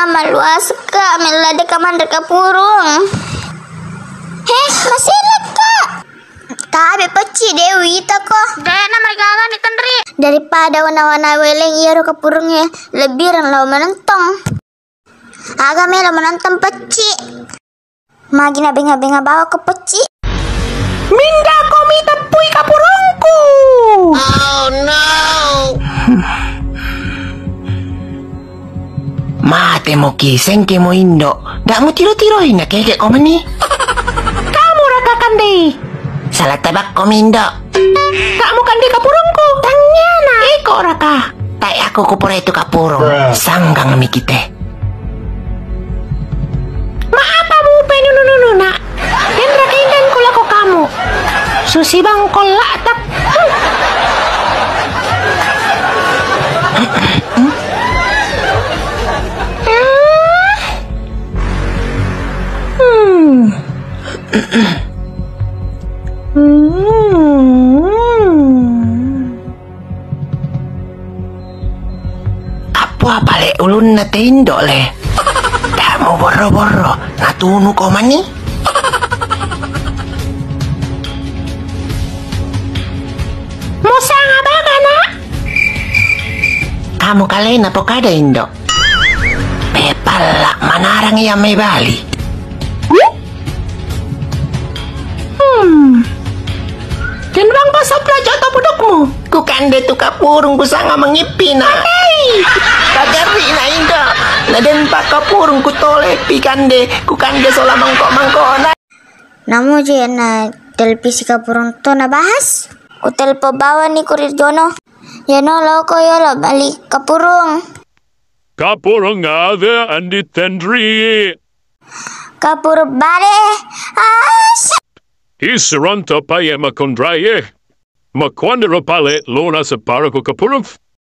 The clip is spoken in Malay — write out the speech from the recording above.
Malu aska, melada kamandar kapurung. Masih leka. Tapi peci Dewi tako. Dena mereka ni tandri. Daripada wana-wana weleng iya ro kapurungnya, lebih ran lau menentong. Aga melo menentong peci. Magi na benga-benga bawa ke peci. Minda komi tepui kapurungku. Oh no. Mate mo kiseng ke mo indo. Dak mo tiro-tiroin na keke ko mani. Kamu raka kande. Salah tabak ko mindo. Kamu kande kapurungku. Tanyana. Iko raka. Tai aku kupura itu kapurung. Sanggang mikite. Maapa mo penunununu na. Dan rakinan ko lako kamu. Susi bang kolak tak. Apa balik ulun na tendo le? Tak mau boro-boro, natunu ko mani? Musa nga ba ka na? Kamu kali na po kada indo. Pepala manarang iya may bali. Dan bang pasal pelajar atau budakmu? Ku kande tu kapurung ku sanga mengipi na. Kagari na indo. Na den pa kapurung ku tole pi kande. Ku kande sola mangkok na. Namo je na televisi kapurung to na bahas. Ku telpo bawa ni kurir jono. Ya no lo ko yo lo balik kapurung. Kapurung ada andi tendri. Kapur bare. Isranto paye makondraye. Makwandera pale lona sa para ko kapurung.